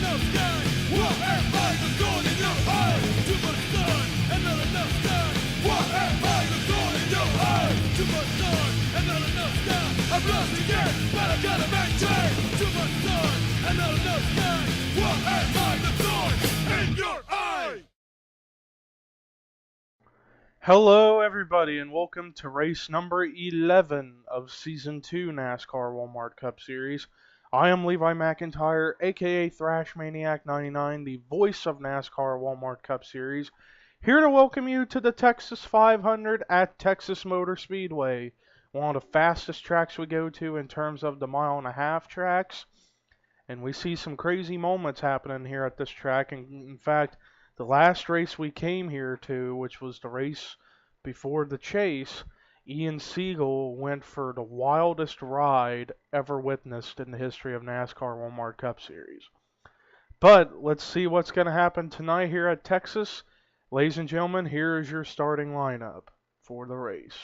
enough sky. What am I the thorn in your eye? Too much sun and not enough sky. What am I the thorn in your eye? Too much sun and not enough sky. I'm lost again, but I gotta maintain. Too much sun and not enough sky. What am I the thorn in your eye? Hello everybody and welcome to race number 11 of Season 2 NASCAR Walmart Cup Series. I am Levi McIntyre, aka Thrash Maniac 99, the voice of NASCAR Walmart Cup Series, here to welcome you to the Texas 500 at Texas Motor Speedway, one of the fastest tracks we go to in terms of the mile-and-a-half tracks. And we see some crazy moments happening here at this track. And in fact, the last race we came here to, which was the race before the chase, Ian Siegel went for the wildest ride ever witnessed in the history of NASCAR Walmart Cup Series. But let's see what's going to happen tonight here at Texas. Ladies and gentlemen, here is your starting lineup for the race.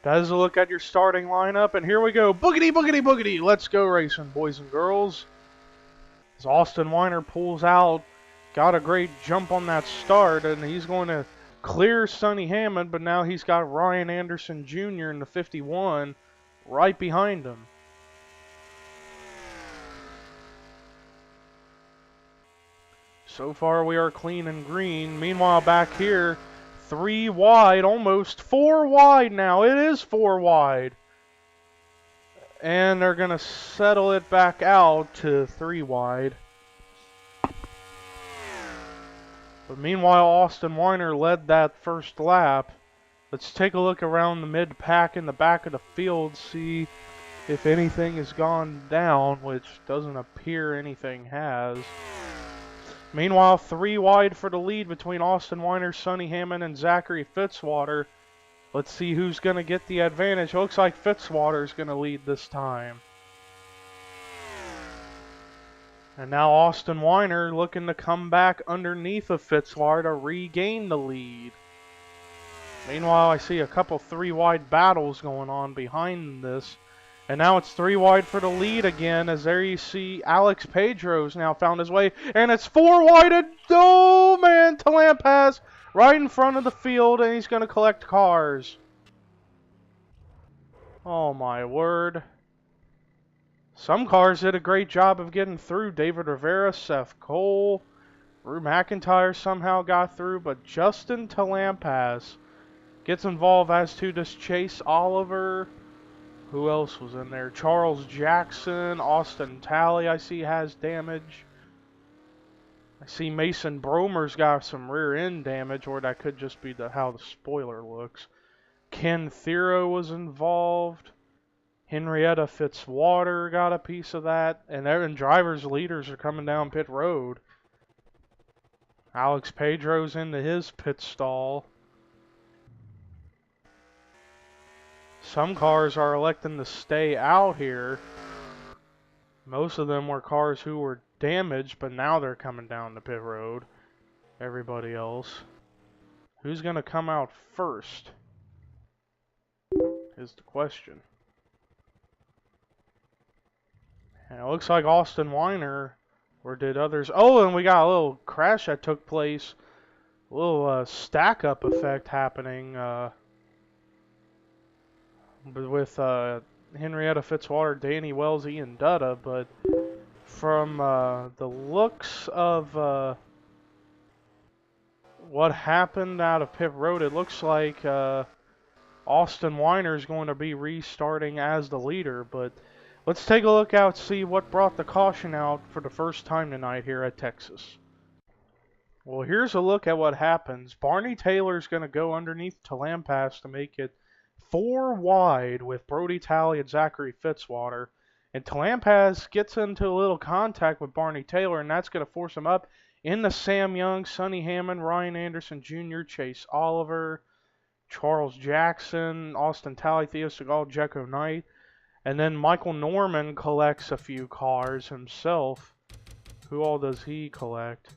That is a look at your starting lineup, and here we go. Boogity, boogity, boogity. Let's go racing, boys and girls. As Austin Weiner pulls out, got a great jump on that start, and he's going to clear Sonny Hammond, but now he's got Ryan Anderson Jr. in the 51 right behind him. So far we are clean and green. Meanwhile back here, 3 wide, almost 4 wide now. It is 4 wide. And they're going to settle it back out to 3 wide. But meanwhile, Austin Weiner led that first lap. Let's take a look around the mid-pack in the back of the field, see if anything has gone down, which doesn't appear anything has. Meanwhile, 3 wide for the lead between Austin Weiner, Sonny Hammond, and Zachary Fitzwater. Let's see who's going to get the advantage. Looks like Fitzwater's going to lead this time. And now Austin Weiner looking to come back underneath of Fitzwater to regain the lead. Meanwhile, I see a couple 3 wide battles going on behind this. And now it's 3 wide for the lead again, as there you see Alex Pedro's now found his way. And it's 4 wide, and oh man, Talampas right in front of the field, and he's going to collect cars. Oh my word. Some cars did a great job of getting through. David Rivera, Seth Cole, Drew McIntyre somehow got through, but Justin Talampas gets involved, as to does Chase Oliver. Who else was in there? Charles Jackson, Austin Talley I see has damage. I see Mason Bromer's got some rear end damage, or that could just be how the spoiler looks. Ken Theroux was involved. Henrietta Fitzwater got a piece of that. And then drivers' leaders are coming down pit road. Alex Pedro's into his pit stall. Some cars are electing to stay out here. Most of them were cars who were damaged, but now they're coming down the pit road. Everybody else. Who's going to come out first is the question. And it looks like Austin Weiner, or did others... Oh, and we got a little crash that took place little stack-up effect happening with Henrietta Fitzwater, Danny Wells, Ian Dutta, but from the looks of what happened out of pit road, it looks like Austin Weiner is going to be restarting as the leader, but let's take a look out, see what brought the caution out for the first time tonight here at Texas. Well, here's a look at what happens. Barney Taylor's going to go underneath Talampas to make it 4 wide with Brody Talley and Zachary Fitzwater. And Talampas gets into a little contact with Barney Taylor, and that's going to force him up into Sam Young, Sonny Hammond, Ryan Anderson Jr., Chase Oliver, Charles Jackson, Austin Talley, Theo Segal, Jecko Knight. And then Michael Norman collects a few cars himself. Who all does he collect?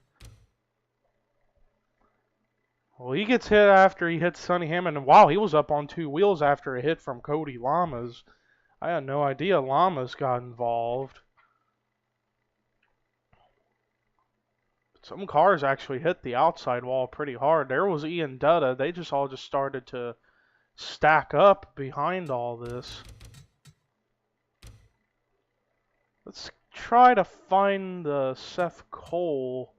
Well, he gets hit after he hits Sonny Hammond, and wow, he was up on 2 wheels after a hit from Cody Lamas. I had no idea Lamas got involved. But some cars actually hit the outside wall pretty hard. There was Ian Dutta. They just all started to stack up behind all this. Let's try to find Seth Cole.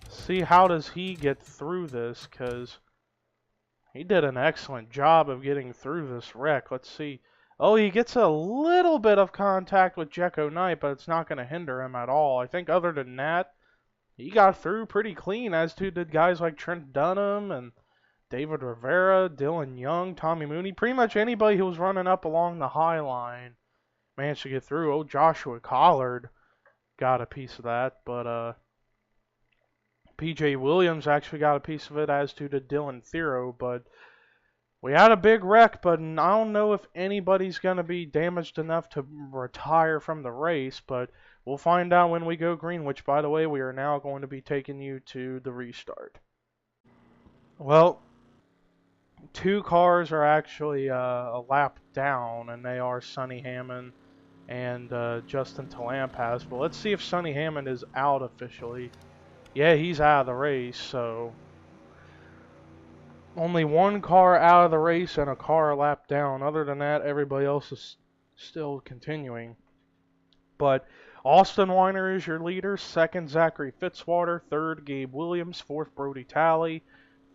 See how does he get through this, because he did an excellent job of getting through this wreck. Let's see. Oh, he gets a little bit of contact with Jecko Knight, but it's not going to hinder him at all. I think other than that, he got through pretty clean, as did guys like Trent Dunham and David Rivera, Dylan Young, Tommy Mooney. Pretty much anybody who was running up along the high line managed to get through. Oh, Joshua Collard got a piece of that, but PJ Williams actually got a piece of it, as did Dylan Theroux, but we had a big wreck, but I don't know if anybody's going to be damaged enough to retire from the race, but we'll find out when we go green, which, by the way, we are now going to be taking you to the restart. Well, 2 cars are actually a lap down, and they are Sonny Hammond and Justin Talampas, but let's see if Sonny Hammond is out officially. Yeah, he's out of the race, so only 1 car out of the race and a car a lap down. Other than that, everybody else is still continuing. But Austin Weiner is your leader. 2nd, Zachary Fitzwater. 3rd, Gabe Williams. 4th, Brody Talley.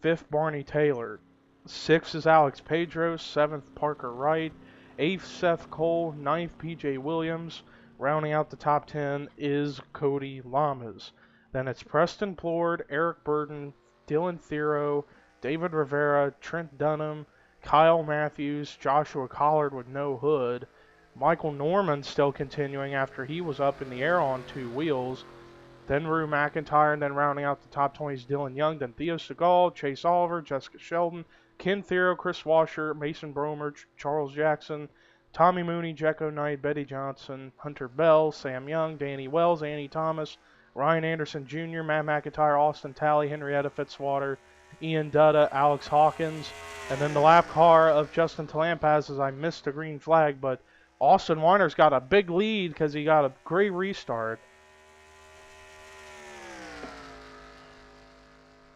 5th, Barney Taylor. 6th is Alex Pedro. 7th, Parker Wright. 8th, Seth Cole. 9th, PJ Williams. Rounding out the top 10 is Cody Lamas. Then it's Preston Plord, Eric Burden, Dylan Theroux, David Rivera, Trent Dunham, Kyle Matthews, Joshua Collard with no hood, Michael Norman still continuing after he was up in the air on 2 wheels, then Rue McIntyre, and then rounding out the top 20 is Dylan Young, then Theo Segal, Chase Oliver, Jessica Shelton, Ken Theroux, Chris Washer, Mason Bromer, Charles Jackson, Tommy Mooney, Jecko Knight, Betty Johnson, Hunter Bell, Sam Young, Danny Wells, Annie Thomas, Ryan Anderson Jr., Matt McIntyre, Austin Talley, Henrietta Fitzwater, Ian Dutta, Alex Hawkins, and then the lap car of Justin Talampas, as I missed the green flag, but Austin Weiner's got a big lead because he got a great restart.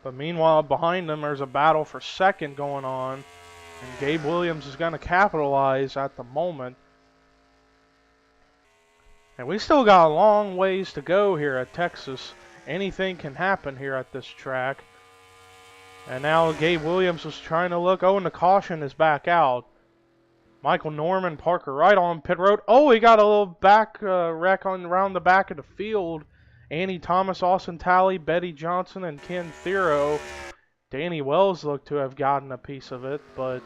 But meanwhile, behind them, there's a battle for 2nd going on, and Gabe Williams is going to capitalize at the moment. And we still got a long ways to go here at Texas. Anything can happen here at this track. And now Gabe Williams was trying to look. Oh, and the caution is back out. Michael Norman, Parker Wright on pit road. Oh, he got a little back wreck around the back of the field. Annie Thomas, Austin Talley, Betty Johnson, and Ken Theroux. Danny Wells looked to have gotten a piece of it, but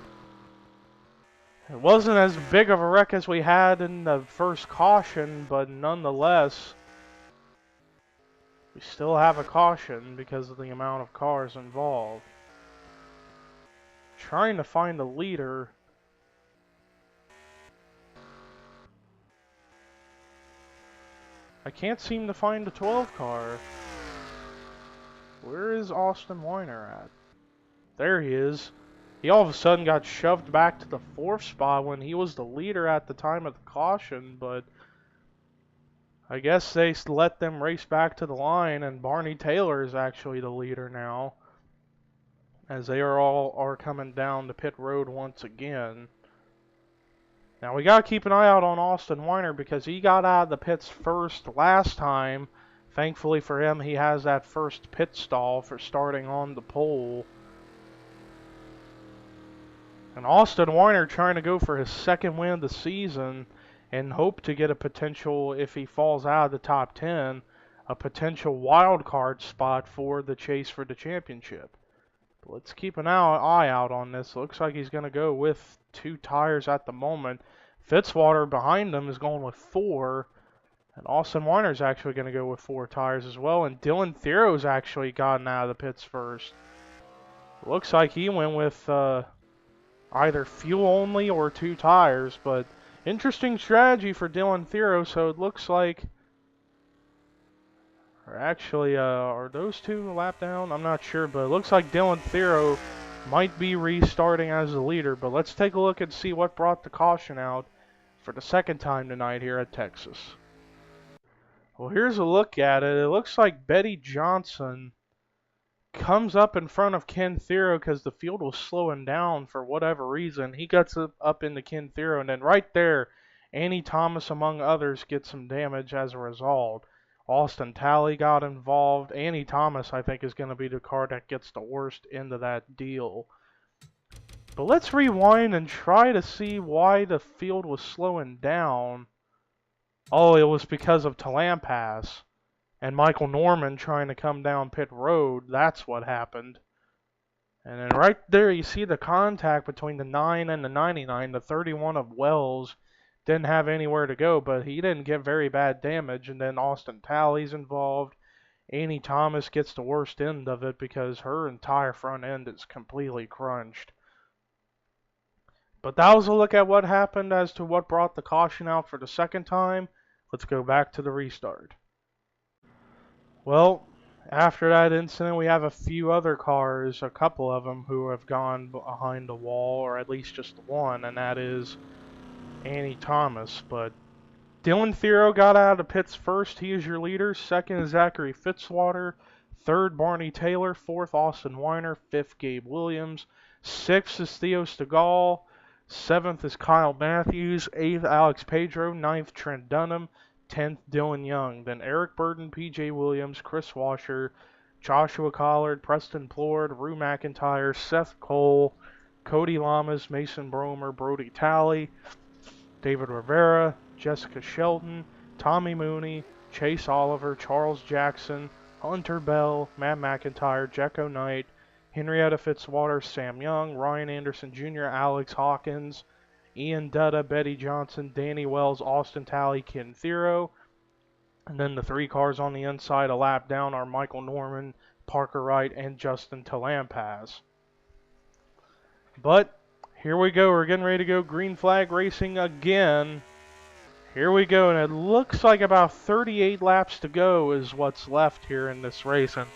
it wasn't as big of a wreck as we had in the first caution, but nonetheless, we still have a caution because of the amount of cars involved. Trying to find the leader. I can't seem to find the 12 car. Where is Austin Weiner at? There he is. He all of a sudden got shoved back to the 4th spot when he was the leader at the time of the caution, but I guess they let them race back to the line, and Barney Taylor is actually the leader now. as they are coming down the pit road once again. Now we gotta keep an eye out on Austin Weiner because he got out of the pits first last time. Thankfully for him, he has that first pit stall for starting on the pole. And Austin Weiner trying to go for his second win of the season and hope to get a potential, if he falls out of the top 10, a potential wild card spot for the chase for the championship. But let's keep an eye out on this. Looks like he's going to go with 2 tires at the moment. Fitzwater behind him is going with 4. And Austin Weiner's actually going to go with 4 tires as well. And Dylan Theroux's actually gotten out of the pits first. Looks like he went with either fuel only or 2 tires, but interesting strategy for Dylan Theroux. So it looks like, or actually, are those 2 lap down? I'm not sure, but it looks like Dylan Theroux might be restarting as the leader. But let's take a look and see what brought the caution out for the second time tonight here at Texas. Well, here's a look at it. It looks like Betty Johnson comes up in front of Ken Theroux because the field was slowing down for whatever reason. He gets up into Ken Theroux, and then right there, Annie Thomas, among others, gets some damage as a result. Austin Talley got involved. Annie Thomas, I think, is going to be the car that gets the worst end of that deal. But let's rewind and try to see why the field was slowing down. Oh, it was because of Tallampass and Michael Norman trying to come down pit road. That's what happened. And then right there you see the contact between the 9 and the 99. The 31 of Wells didn't have anywhere to go, but he didn't get very bad damage. And then Austin Talley's involved. Annie Thomas gets the worst end of it because her entire front end is completely crunched. But that was a look at what happened as to what brought the caution out for the second time. Let's go back to the restart. Well, after that incident, we have a few other cars, a couple of them, who have gone behind the wall, or at least just one, and that is Annie Thomas. But Dylan Theroux got out of the pits first. He is your leader. Second is Zachary Fitzwater. Third, Barney Taylor. Fourth, Austin Weiner. Fifth, Gabe Williams. Sixth is Theo Stegall. Seventh is Kyle Matthews. Eighth, Alex Pedro. Ninth, Trent Dunham. 10th, Dylan Young. Then Eric Burden, PJ Williams, Chris Washer, Joshua Collard, Preston Plord, Rue McIntyre, Seth Cole, Cody Lamas, Mason Bromer, Brody Talley, David Rivera, Jessica Shelton, Tommy Mooney, Chase Oliver, Charles Jackson, Hunter Bell, Matt McIntyre, Jecko Knight, Henrietta Fitzwater, Sam Young, Ryan Anderson Jr., Alex Hawkins, Ian Dutta, Betty Johnson, Danny Wells, Austin Talley, Ken Theroux. And then the 3 cars on the inside a lap down are Michael Norman, Parker Wright, and Justin Tallampass. But here we go. We're getting ready to go green flag racing again. Here we go. And it looks like about 38 laps to go is what's left here in this race. And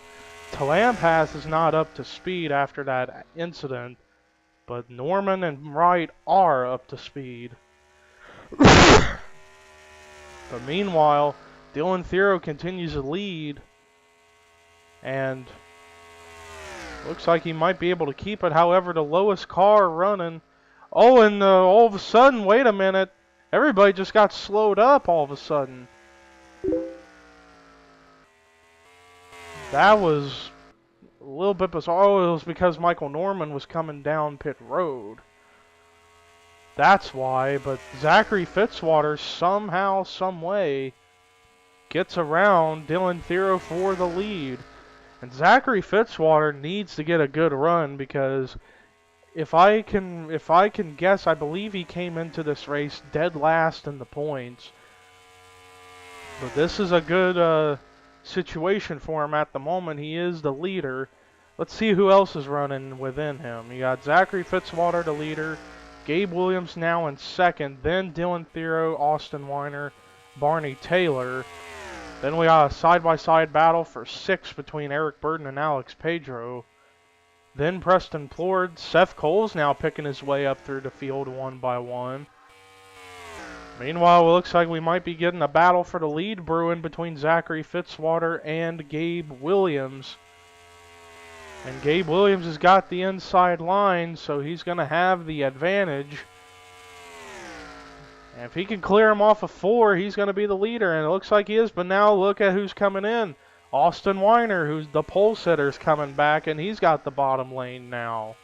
Tallampass is not up to speed after that incident. But Norman and Wright are up to speed. But meanwhile, Dylan Theroux continues to lead. And looks like he might be able to keep it. However, the lowest car running. Oh, and all of a sudden, wait a minute. Everybody just got slowed up all of a sudden. That was a little bit bizarre. Oh, it was because Michael Norman was coming down pit road. That's why. But Zachary Fitzwater somehow, some way, gets around Dylan Theroux for the lead. And Zachary Fitzwater needs to get a good run because if I can guess, I believe he came into this race dead last in the points. But this is a good situation for him at the moment. He is the leader. Let's see who else is running within him. You got Zachary Fitzwater, the leader. Gabe Williams now in second. Then Dylan Theroux, Austin Weiner, Barney Taylor. Then we got a side-by-side battle for 6 between Eric Burden and Alex Pedro. Then Preston Plord. Seth Cole's now picking his way up through the field one by one. Meanwhile, it looks like we might be getting a battle for the lead brewing between Zachary Fitzwater and Gabe Williams. And Gabe Williams has got the inside line, so he's going to have the advantage. And if he can clear him off of 4, he's going to be the leader, and it looks like he is. But now look at who's coming in. Austin Weiner, who's the pole sitter, is coming back, and he's got the bottom lane now.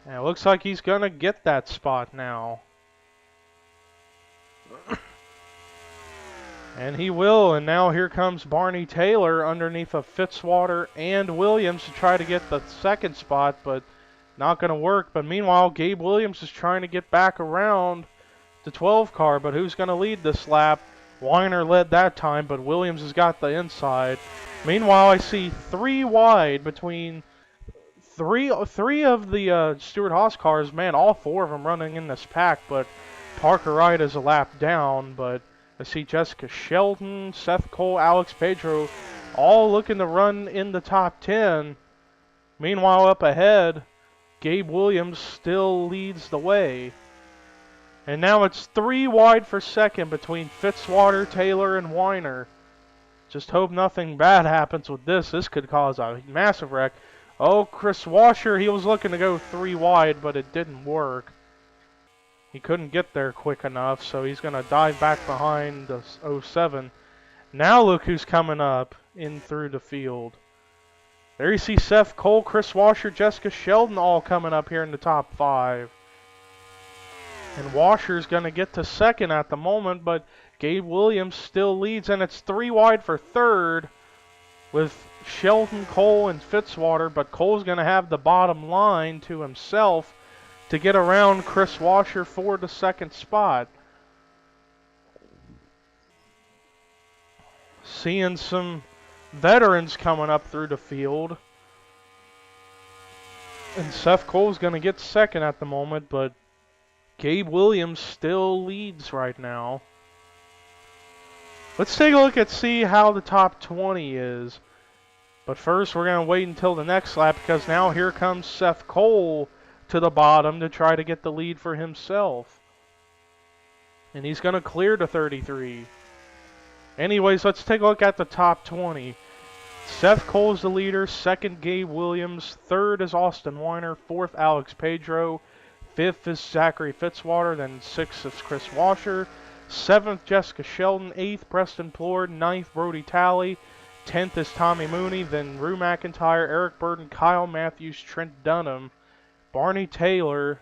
And it looks like he's going to get that spot now. And he will, and now here comes Barney Taylor underneath of Fitzwater and Williams to try to get the second spot, but not going to work. But meanwhile, Gabe Williams is trying to get back around the 12 car, but who's going to lead this lap? Weiner led that time, but Williams has got the inside. Meanwhile, I see 3 wide between three of the Stewart-Haas cars. Man, all 4 of them running in this pack, but Parker Wright is a lap down, but I see Jessica Shelton, Seth Cole, Alex Pedro all looking to run in the top 10. Meanwhile, up ahead, Gabe Williams still leads the way. And now it's 3 wide for second between Fitzwater, Taylor, and Weiner. Just hope nothing bad happens with this. This could cause a massive wreck. Oh, Chris Washer, he was looking to go 3 wide, but it didn't work. He couldn't get there quick enough, so he's going to dive back behind the 07. Now look who's coming up in through the field. There you see Seth Cole, Chris Washer, Jessica Sheldon all coming up here in the top 5. And Washer's going to get to second at the moment, but Gabe Williams still leads, and it's 3 wide for third with Shelton, Cole, and Fitzwater, but Cole's going to have the bottom line to himself to get around Chris Washer for the second spot. Seeing some veterans coming up through the field. And Seth Cole's going to get second at the moment, but Gabe Williams still leads right now. Let's take a look and see how the top 20 is. But first, we're going to wait until the next lap, because now here comes Seth Cole to the bottom to try to get the lead for himself. And he's going to clear to 33. Anyways, let's take a look at the top 20. Seth Cole's the leader, second Gabe Williams, third is Austin Weiner, fourth Alex Pedro, fifth is Zachary Fitzwater, then sixth is Chris Washer, seventh Jessica Sheldon, eighth Preston Plord, ninth Brody Talley, 10th is Tommy Mooney, then Rue McIntyre, Eric Burden, Kyle Matthews, Trent Dunham, Barney Taylor,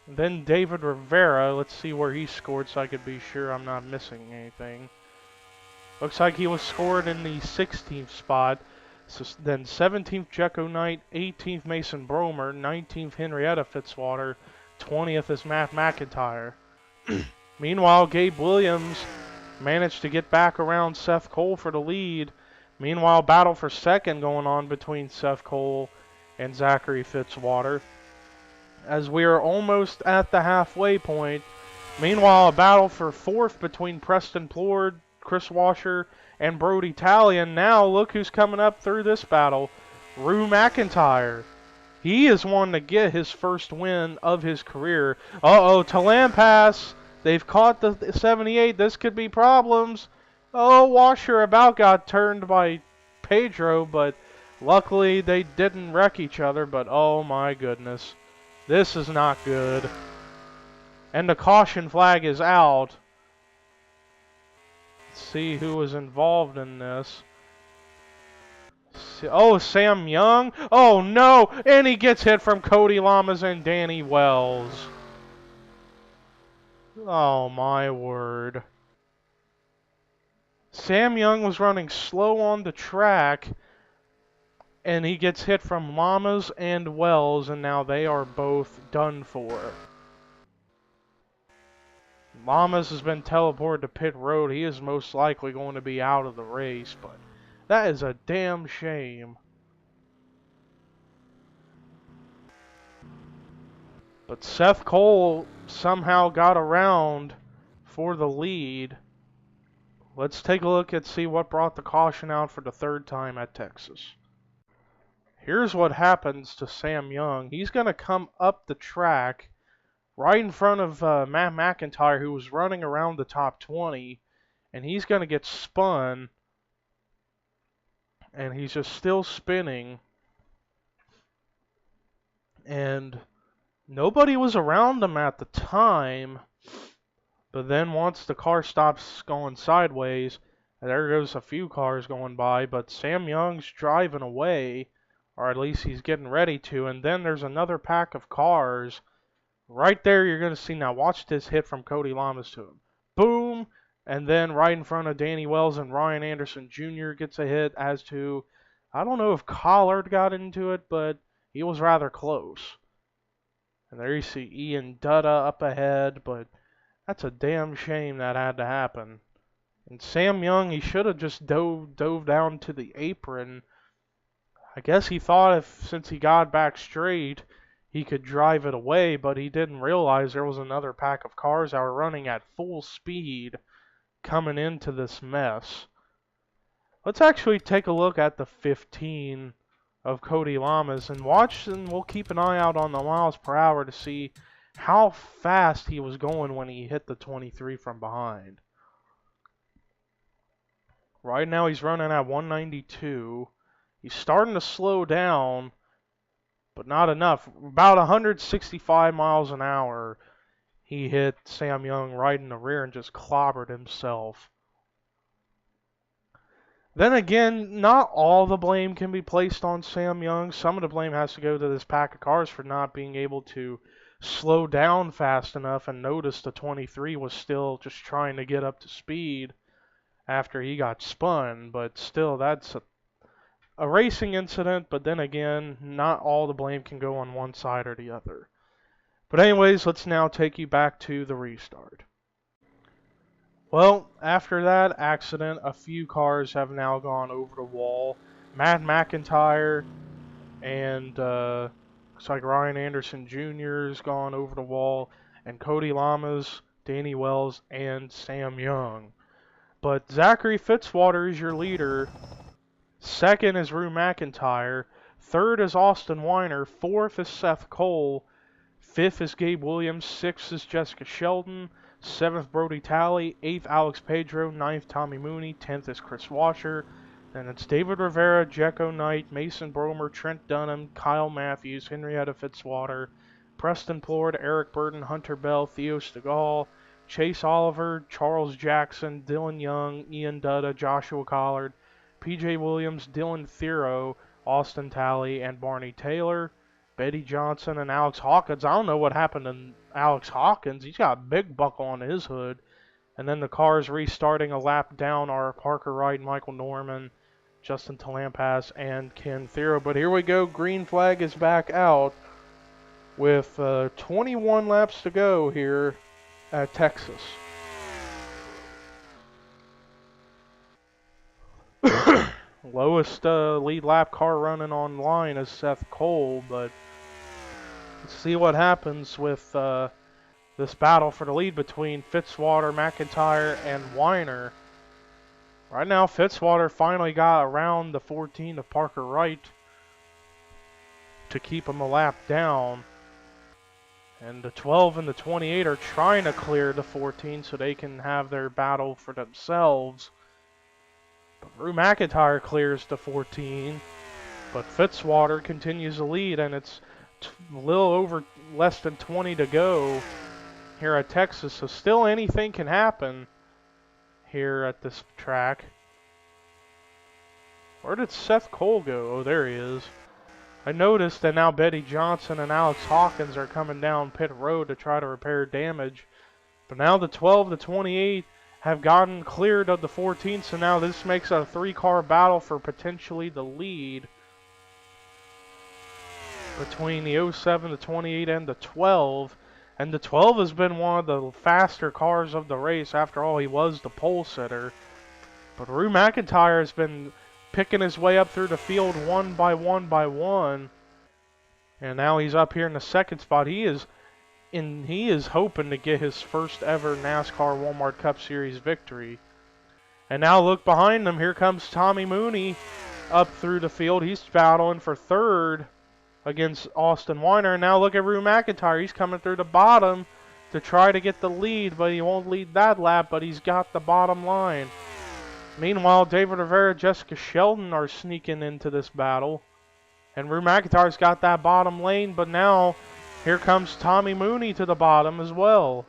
then David Rivera. Let's see where he scored so I could be sure I'm not missing anything. Looks like he was scored in the 16th spot. So then 17th Jecko Knight, 18th Mason Bromer, 19th Henrietta Fitzwater, 20th is Matt McIntyre. Meanwhile, Gabe Williams managed to get back around Seth Cole for the lead. Meanwhile, battle for second going on between Seth Cole and Zachary Fitzwater, as we are almost at the halfway point. Meanwhile, a battle for fourth between Preston Plord, Chris Washer, and Brody Talley. And now look who's coming up through this battle. Rue McIntyre. He is one to get his first win of his career. Uh-oh, to land pass. They've caught the 78. This could be problems. Oh, Washer about got turned by Pedro, but luckily they didn't wreck each other. But oh my goodness, this is not good. And the caution flag is out. Let's see who was involved in this. Oh, Sam Young. Oh no, and he gets hit from Cody Lamas and Danny Wells. Oh my word. Sam Young was running slow on the track, and he gets hit from Lamas and Wells, and now they are both done for. Lamas has been teleported to pit road. He is most likely going to be out of the race, but that is a damn shame. But Seth Cole somehow got around for the lead. Let's take a look and see what brought the caution out for the third time at Texas. Here's what happens to Sam Young. He's going to come up the track right in front of Matt McIntyre, who was running around the top 20, and he's going to get spun. and he's just still spinning, and nobody was around him at the time. But then once the car stops going sideways, there goes a few cars going by, but Sam Young's driving away, or at least he's getting ready to, and then there's another pack of cars. Right there you're going to see, now watch this hit from Cody Lamas to him. Boom! And then right in front of Danny Wells and Ryan Anderson Jr. gets a hit, as to, I don't know if Collard got into it, but he was rather close. And there you see Ian Dutta up ahead, but that's a damn shame that had to happen. And Sam Young, he should have just dove down to the apron. I guess he thought since he got back straight, he could drive it away, but he didn't realize there was another pack of cars that were running at full speed coming into this mess. Let's actually take a look at the 15 of Cody Lamas and watch, and we'll keep an eye out on the miles per hour to see how fast he was going when he hit the 23 from behind. Right now he's running at 192. He's starting to slow down, but not enough. About 165 miles an hour, he hit Sam Young right in the rear and just clobbered himself. Then again, not all the blame can be placed on Sam Young. Some of the blame has to go to this pack of cars for not being able to slow down fast enough and notice the 23 was still just trying to get up to speed after he got spun. But still, that's a racing incident. But then again, not all the blame can go on one side or the other. But anyways, let's now take you back to the restart. Well, after that accident, a few cars have now gone over the wall. Matt McIntyre and looks like Ryan Anderson Jr. has gone over the wall, and Cody Lamas, Danny Wells, and Sam Young. But Zachary Fitzwater is your leader. Second is Rue McIntyre. Third is Austin Weiner. Fourth is Seth Cole. Fifth is Gabe Williams. Sixth is Jessica Shelton. 7th, Brody Talley. 8th, Alex Pedro. 9th, Tommy Mooney. 10th is Chris Washer. Then it's David Rivera, Jecko Knight, Mason Bromer, Trent Dunham, Kyle Matthews, Henrietta Fitzwater, Preston Plord, Eric Burton, Hunter Bell, Theo Stegall, Chase Oliver, Charles Jackson, Dylan Young, Ian Dutta, Joshua Collard, PJ Williams, Dylan Theroux, Austin Talley, and Barney Taylor. Betty Johnson and Alex Hawkins. I don't know what happened to Alex Hawkins. He's got a big buckle on his hood. And then the cars restarting a lap down are Parker Wright, Michael Norman, Justin Talampas, and Ken Theroux. But here we go. Green flag is back out with 21 laps to go here at Texas. Lowest lead lap car running online is Seth Cole, but let's see what happens with this battle for the lead between Fitzwater, McIntyre, and Weiner. Right now, Fitzwater finally got around the 14 of Parker Wright to keep him a lap down. And the 12 and the 28 are trying to clear the 14 so they can have their battle for themselves. But Rue McIntyre clears the 14, but Fitzwater continues to lead, and it's a little over less than 20 to go here at Texas, so still anything can happen here at this track. Where did Seth Cole go? Oh, there he is. I noticed that now Betty Johnson and Alex Hawkins are coming down pit road to try to repair damage. But now the 12, the 28 have gotten cleared of the 14, so now this makes a 3-car battle for potentially the lead between the 07, the 28, and the 12. And the 12 has been one of the faster cars of the race. After all, he was the pole sitter. But Rue McIntyre has been picking his way up through the field one by one by one. And now he's up here in the second spot. He is hoping to get his first ever NASCAR Walmart Cup Series victory. And now look behind him. Here comes Tommy Mooney up through the field. He's battling for third against Austin Weiner. And now look at Rue McIntyre. He's coming through the bottom to try to get the lead, but he won't lead that lap, but he's got the bottom line. Meanwhile, David Rivera, Jessica Shelton are sneaking into this battle. And Rue McIntyre's got that bottom lane, but now here comes Tommy Mooney to the bottom as well.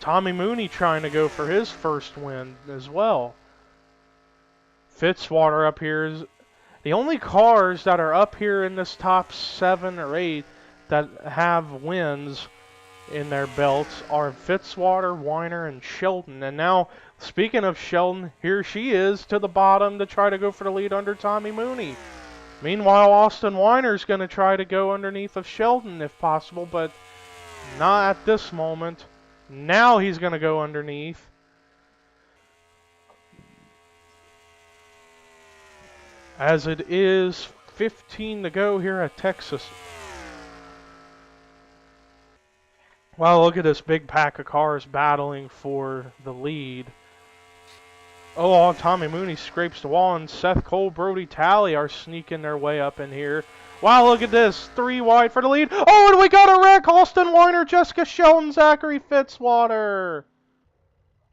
Tommy Mooney trying to go for his first win as well. Fitzwater up here is the only cars that are up here in this top 7 or 8 that have wins in their belts are Fitzwater, Weiner, and Shelton. And now, speaking of Shelton, here she is to the bottom to try to go for the lead under Tommy Mooney. Meanwhile, Austin Weiner's going to try to go underneath of Shelton if possible, but not at this moment. Now he's going to go underneath. As it is 15 to go here at Texas. Wow, look at this big pack of cars battling for the lead. Oh, Tommy Mooney scrapes the wall, and Seth Cole, Brody Talley are sneaking their way up in here. Wow, look at this. 3 wide for the lead. Oh, and we got a wreck. Austin Weiner, Jessica Shelton, Zachary Fitzwater.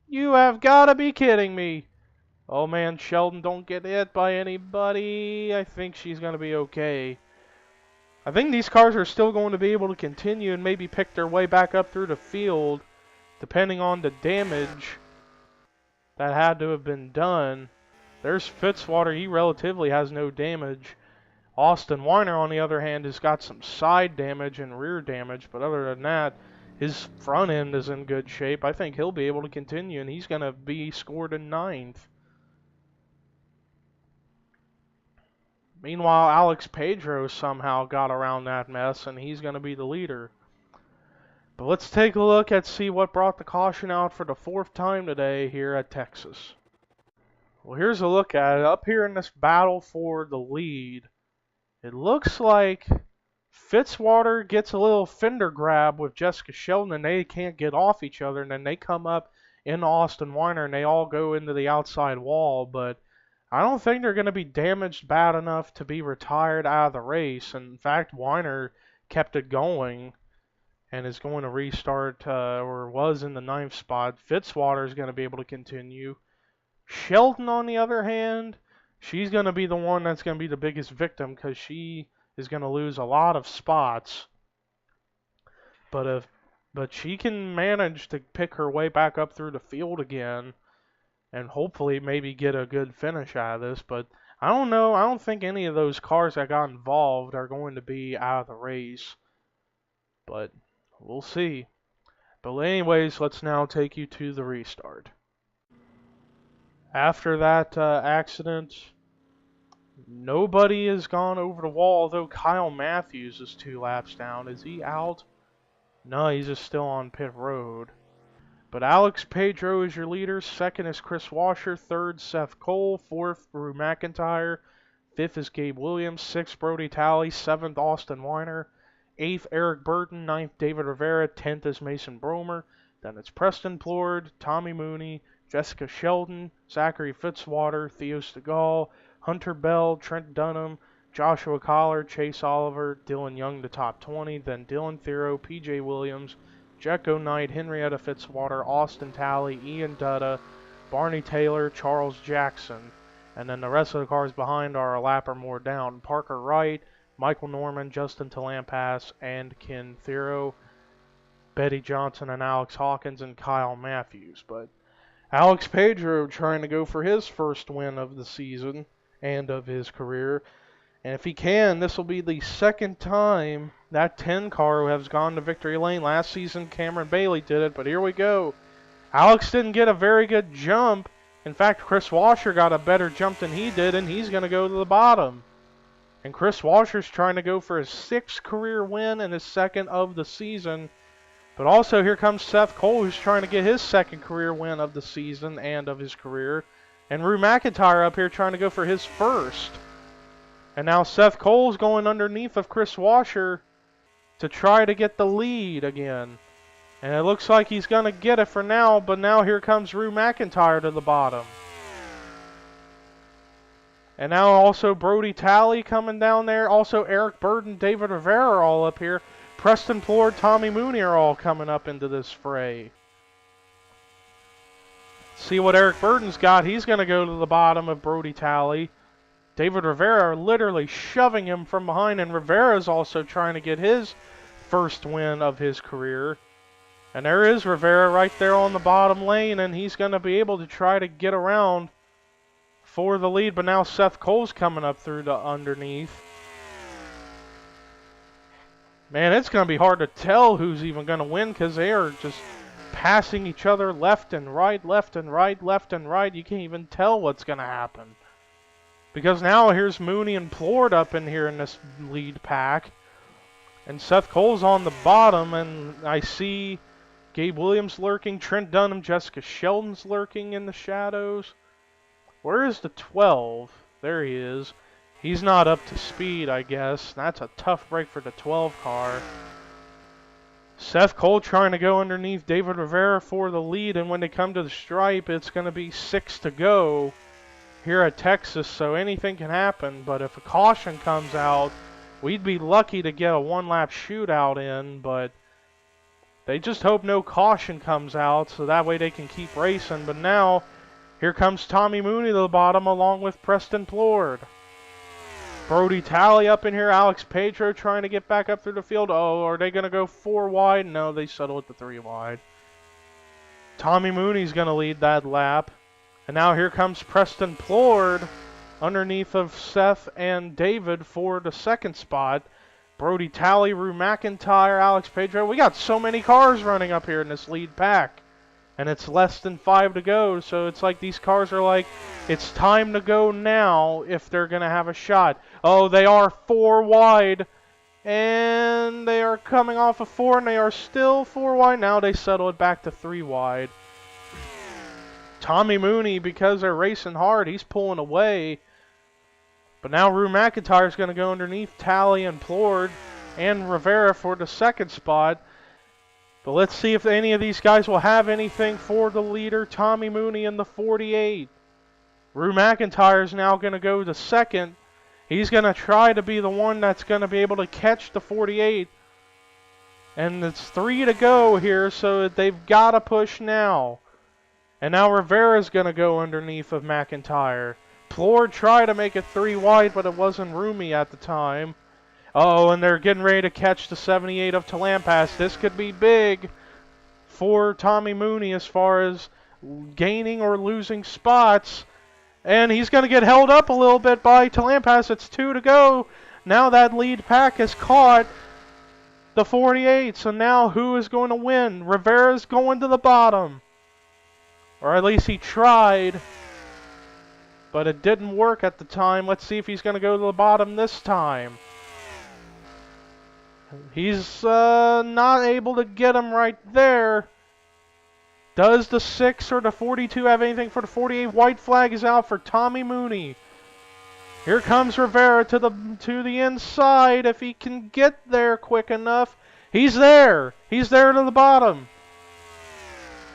You have got to be kidding me. Oh, man, Shelton don't get hit by anybody. I think she's going to be okay. I think these cars are still going to be able to continue and maybe pick their way back up through the field, depending on the damage that had to have been done. There's Fitzwater. He relatively has no damage. Austin Weiner, on the other hand, has got some side damage and rear damage, but other than that, his front end is in good shape. I think he'll be able to continue, and he's going to be scored in 9th. Meanwhile, Alex Pedro somehow got around that mess, and he's going to be the leader. But let's take a look at see what brought the caution out for the 4th time today here at Texas. Well, here's a look at it. Up here in this battle for the lead, it looks like Fitzwater gets a little fender grab with Jessica Shelton, and they can't get off each other, and then they come up in Austin Weiner, and they all go into the outside wall, but I don't think they're going to be damaged bad enough to be retired out of the race. In fact, Weiner kept it going and is going to restart, or was in the 9th spot. Fitzwater is going to be able to continue. Shelton, on the other hand, she's going to be the one that's going to be the biggest victim because she is going to lose a lot of spots. But she can manage to pick her way back up through the field again and hopefully maybe get a good finish out of this. But I don't know. I don't think any of those cars that got involved are going to be out of the race. But we'll see. But anyways, let's now take you to the restart. After that accident, nobody has gone over the wall, although Kyle Matthews is 2 laps down. Is he out? No, he's just still on pit road. But Alex Pedro is your leader. 2nd is Chris Washer. 3rd, Seth Cole. 4th, Rue McIntyre. 5th is Gabe Williams. 6th, Brody Talley. 7th, Austin Weiner. 8th, Eric Burton. 9th, David Rivera. 10th is Mason Bromer. Then it's Preston Plord, Tommy Mooney, Jessica Shelton, Zachary Fitzwater, Theo Stegall, Hunter Bell, Trent Dunham, Joshua Collar, Chase Oliver, Dylan Young, the top 20. Then Dylan Theroux, PJ Williams, Jecko Knight, Henrietta Fitzwater, Austin Talley, Ian Dutta, Barney Taylor, Charles Jackson. And then the rest of the cars behind are a lap or more down. Parker Wright, Michael Norman, Justin Talampas, and Ken Theroux, Betty Johnson and Alex Hawkins, and Kyle Matthews. But Alex Pedro trying to go for his first win of the season and of his career. And if he can, this will be the 2nd time that 10 car has gone to victory lane. Last season, Cameron Bailey did it, but here we go. Alex didn't get a very good jump. In fact, Chris Washer got a better jump than he did, and he's going to go to the bottom. And Chris Washer's trying to go for his 6th career win and his 2nd of the season. But also here comes Seth Cole, who's trying to get his 2nd career win of the season and of his career. And Rue McIntyre up here trying to go for his 1st. And now Seth Cole's going underneath of Chris Washer to try to get the lead again. And it looks like he's going to get it for now, but now here comes Rue McIntyre to the bottom. And now also Brody Talley coming down there. Also Eric Burden, David Rivera are all up here. Preston Plord, Tommy Mooney are all coming up into this fray. See what Eric Burden's got. He's going to go to the bottom of Brody Talley. David Rivera literally shoving him from behind, and Rivera's also trying to get his first win of his career. And there is Rivera right there on the bottom lane, and he's going to be able to try to get around for the lead. But now Seth Cole's coming up through the underneath. Man, it's going to be hard to tell who's even going to win because they are just passing each other left and right, left and right, left and right. You can't even tell what's going to happen. Because now here's Mooney and Plord up in here in this lead pack. And Seth Cole's on the bottom, and I see Gabe Williams lurking, Trent Dunham, Jessica Shelton's lurking in the shadows. Where is the 12? There he is. He's not up to speed, I guess. That's a tough break for the 12 car. Seth Cole trying to go underneath David Rivera for the lead, and when they come to the stripe, it's going to be 6 to go here at Texas, so anything can happen. But if a caution comes out, we'd be lucky to get a one-lap shootout in, but they just hope no caution comes out, so that way they can keep racing. But now, here comes Tommy Mooney to the bottom along with Preston Plord. Brody Talley up in here, Alex Pedro trying to get back up through the field. Oh, are they going to go 4 wide? No, they settle at the 3 wide. Tommy Mooney's going to lead that lap. And now here comes Preston Plord underneath of Seth and David for the second spot. Brody Talley, Rue McIntyre, Alex Pedro. We got so many cars running up here in this lead pack. And it's less than 5 to go, so it's like these cars are like, it's time to go now if they're going to have a shot. Oh, they are 4 wide, and they are coming off of 4, and they are still 4 wide. Now they settle it back to 3 wide. Tommy Mooney, because they're racing hard, he's pulling away. But now Rue McIntyre is going to go underneath Talley and Plord and Rivera for the second spot. But let's see if any of these guys will have anything for the leader, Tommy Mooney in the 48. Rue McIntyre is now going to go to second. He's going to try to be the one that's going to be able to catch the 48. And it's 3 to go here, so they've got to push now. And now Rivera's going to go underneath of McIntyre. Plord tried to make it 3 wide, but it wasn't roomy at the time. Oh, and they're getting ready to catch the 78 of Talampas. This could be big for Tommy Mooney as far as gaining or losing spots. And he's going to get held up a little bit by Talampas. It's 2 to go. Now that lead pack has caught the 48. So now who is going to win? Rivera's going to the bottom. Or at least he tried. But it didn't work at the time. Let's see if he's going to go to the bottom this time. He's not able to get him right there. Does the 6 or the 42 have anything for the 48? White flag is out for Tommy Mooney. Here comes Rivera to the inside. If he can get there quick enough. He's there. He's there to the bottom.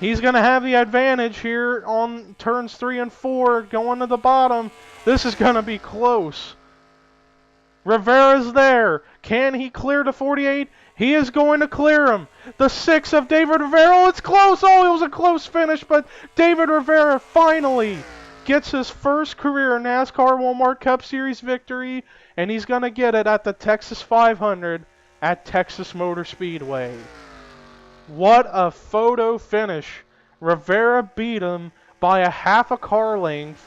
He's going to have the advantage here on turns 3 and 4 going to the bottom. This is going to be close. Rivera's there. Can he clear the 48? He is going to clear him. The 6 of David Rivera. Oh, it's close. Oh, it was a close finish, but David Rivera finally gets his first career NASCAR Walmart Cup Series victory, and he's going to get it at the Texas 500 at Texas Motor Speedway. What a photo finish. Rivera beat him by a half a car length,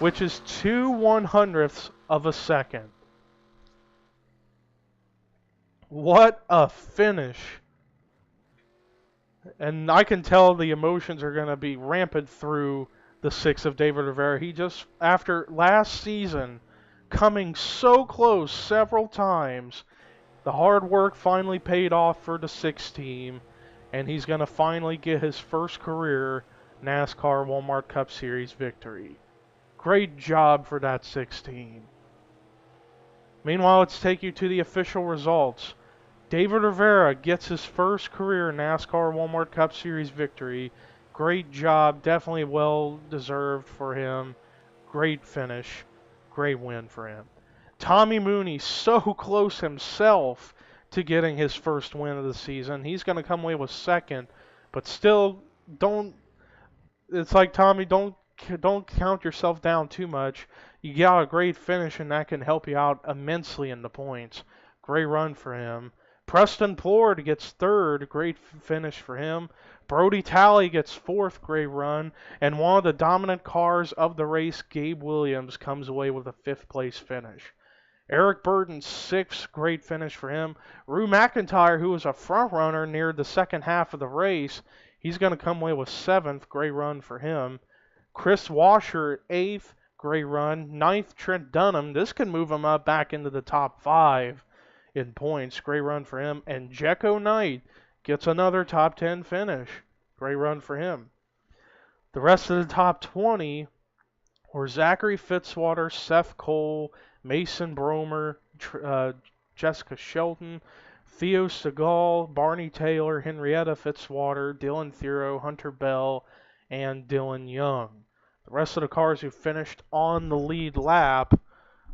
which is 2/100ths of a second. What a finish. And I can tell the emotions are going to be rampant through the 6 of David Rivera. He just, after last season, coming so close several times, the hard work finally paid off for the 6 team, and he's going to finally get his first career NASCAR Walmart Cup Series victory. Great job for that 6 team. Meanwhile, let's take you to the official results. David Rivera gets his first career NASCAR Walmart Cup Series victory. Great job. Definitely well deserved for him. Great finish. Great win for him. Tommy Mooney, so close himself to getting his first win of the season. He's going to come away with second, but still don't it's like, Tommy, don't count yourself down too much. You got a great finish, and that can help you out immensely in the points. Great run for him. Preston Plord gets third. Great finish for him. Brody Talley gets fourth. Great run. And one of the dominant cars of the race, Gabe Williams, comes away with a fifth place finish. Eric Burton, sixth. Great finish for him. Rue McIntyre, who was a front runner near the second half of the race, he's going to come away with seventh. Great run for him. Chris Washer, eighth. Great run. Ninth, Trent Dunham. This can move him up back into the top five in points. Great run for him. And Jekko Knight gets another top 10 finish. Great run for him. The rest of the top 20 were Zachary Fitzwater, Seth Cole, Mason Bromer, Jessica Shelton, Theo Segal, Barney Taylor, Henrietta Fitzwater, Dylan Theroux, Hunter Bell, and Dylan Young. The rest of the cars who finished on the lead lap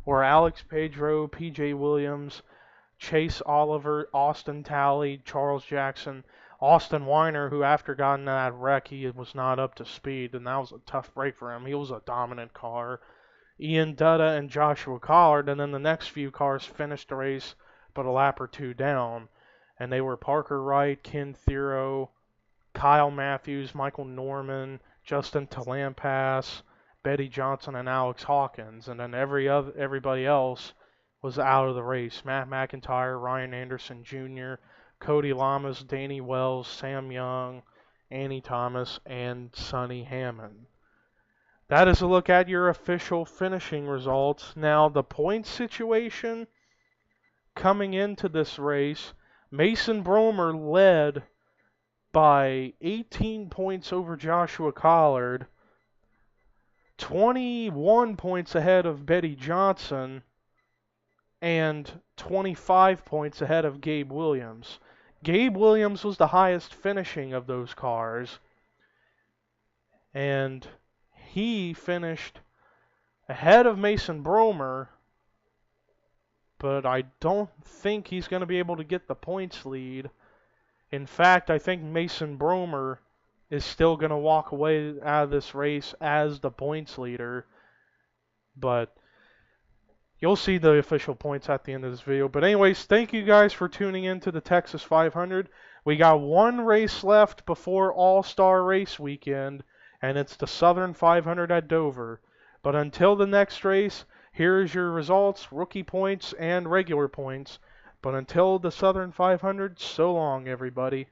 were Alex Pedro, PJ Williams, Chase Oliver, Austin Talley, Charles Jackson, Austin Weiner, who after getting that wreck, he was not up to speed, and that was a tough break for him. He was a dominant car. Ian Dutta and Joshua Collard, and then the next few cars finished the race but a lap or two down, and they were Parker Wright, Ken Theroux, Kyle Matthews, Michael Norman, Justin Talampas, Betty Johnson, and Alex Hawkins, and then everybody else was out of the race. Matt McIntyre, Ryan Anderson Jr., Cody Lamas, Danny Wells, Sam Young, Annie Thomas, and Sonny Hammond. That is a look at your official finishing results. Now, the point situation coming into this race, Mason Bromer led by 18 points over Joshua Collard, 21 points ahead of Betty Johnson, and 25 points ahead of Gabe Williams. Gabe Williams was the highest finishing of those cars, and he finished ahead of Mason Bromer, but I don't think he's going to be able to get the points lead. In fact, I think Mason Bromer is still going to walk away out of this race as the points leader, but you'll see the official points at the end of this video. But anyways, thank you guys for tuning in to the Texas 500. We got one race left before All-Star Race Weekend, and it's the Southern 500 at Dover. But until the next race, here is your results, rookie points and regular points. But until the Southern 500, so long, everybody.